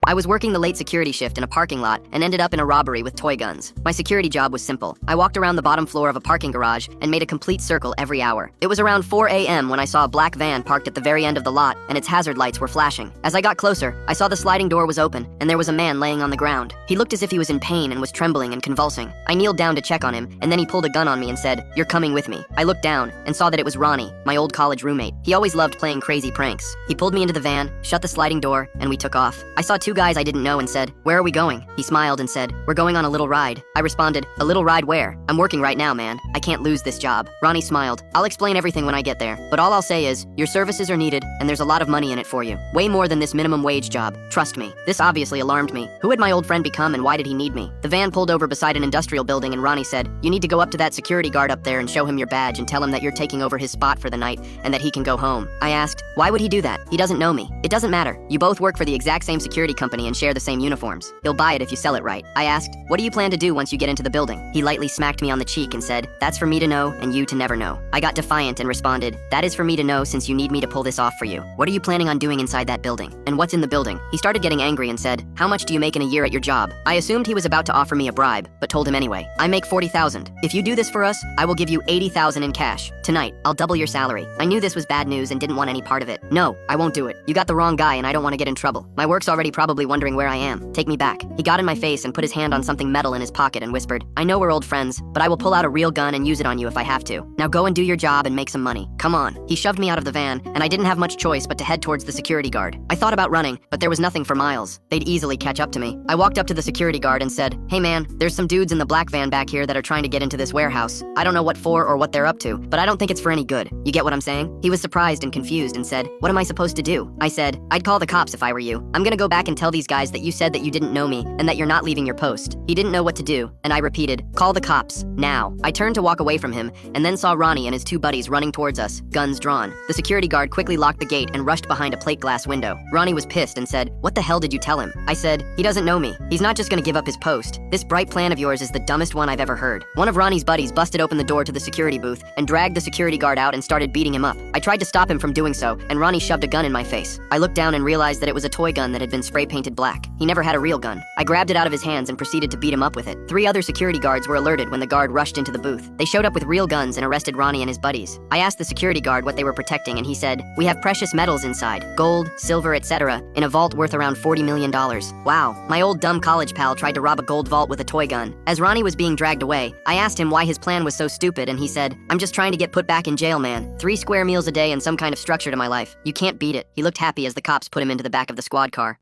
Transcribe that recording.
I was working the late security shift in a parking lot and ended up in a robbery with toy guns. My security job was simple. I walked around the bottom floor of a parking garage and made a complete circle every hour. It was around 4 a.m. when I saw a black van parked at the very end of the lot and its hazard lights were flashing. As I got closer, I saw the sliding door was open and there was a man laying on the ground. He looked as if he was in pain and was trembling and convulsing. I kneeled down to check on him and then he pulled a gun on me and said, "You're coming with me." I looked down and saw that it was Ronnie, my old college roommate. He always loved playing crazy pranks. He pulled me into the van, shut the sliding door, and we took off. I saw two guys I didn't know and said, "Where are we going?" He smiled and said, "We're going on a little ride." I responded, "A little ride where? I'm working right now, man. I can't lose this job." Ronnie smiled. "I'll explain everything when I get there, but all I'll say is, your services are needed and there's a lot of money in it for you. Way more than this minimum wage job. Trust me." This obviously alarmed me. Who had my old friend become and why did he need me? The van pulled over beside an industrial building and Ronnie said, "You need to go up to that security guard up there and show him your badge and tell him that you're taking over his spot for the night and that he can go home." I asked, "Why would he do that? He doesn't know me." "It doesn't matter. You both work for the exact same security company and share the same uniforms. He'll buy it if you sell it right." I asked, "What do you plan to do once you get into the building?" He lightly smacked me on the cheek and said, "That's for me to know and you to never know." I got defiant and responded, "That is for me to know since you need me to pull this off for you. What are you planning on doing inside that building? And what's in the building?" He started getting angry and said, "How much do you make in a year at your job?" I assumed he was about to offer me a bribe, but told him anyway. "I make 40,000. If you do this for us, I will give you 80,000 in cash. Tonight, I'll double your salary." I knew this was bad news and didn't want any part of it. "No, I won't do it. You got the wrong guy and I don't want to get in trouble. My work's already probably wondering where I am. Take me back." He got in my face and put his hand on something metal in his pocket and whispered, "I know we're old friends, but I will pull out a real gun and use it on you if I have to. Now go and do your job and make some money. Come on." He shoved me out of the van and I didn't have much choice but to head towards the security guard. I thought about running, but there was nothing for miles. They'd easily catch up to me. I walked up to the security guard and said, "Hey man, there's some dudes in the black van back here that are trying to get into this warehouse. I don't know what for or what they're up to, but I don't think it's for any good. You get what I'm saying?" He was surprised and confused and said, "What am I supposed to do?" I said, "I'd call the cops if I were you. I'm gonna go back and tell these guys that you said that you didn't know me and that you're not leaving your post." He didn't know what to do, and I repeated, "Call the cops, now." I turned to walk away from him and then saw Ronnie and his two buddies running towards us, guns drawn. The security guard quickly locked the gate and rushed behind a plate glass window. Ronnie was pissed and said, "What the hell did you tell him?" I said, "He doesn't know me. He's not just gonna give up his post. This bright plan of yours is the dumbest one I've ever heard." One of Ronnie's buddies busted open the door to the security booth and dragged the security guard out and started beating him up. I tried to stop him from doing so, and Ronnie shoved a gun in my face. I looked down and realized that it was a toy gun that had been spray painted black. He never had a real gun. I grabbed it out of his hands and proceeded to beat him up with it. 3 other security guards were alerted when the guard rushed into the booth. They showed up with real guns and arrested Ronnie and his buddies. I asked the security guard what they were protecting and he said, "We have precious metals inside, gold, silver, etc., in a vault worth around $40 million. Wow, my old dumb college pal tried to rob a gold vault with a toy gun. As Ronnie was being dragged away, I asked him why his plan was so stupid and he said, "I'm just trying to get put back in jail, man. 3 square meals a day and some kind of structure to my life. You can't beat it." He looked happy as the cops put him into the back of the squad car.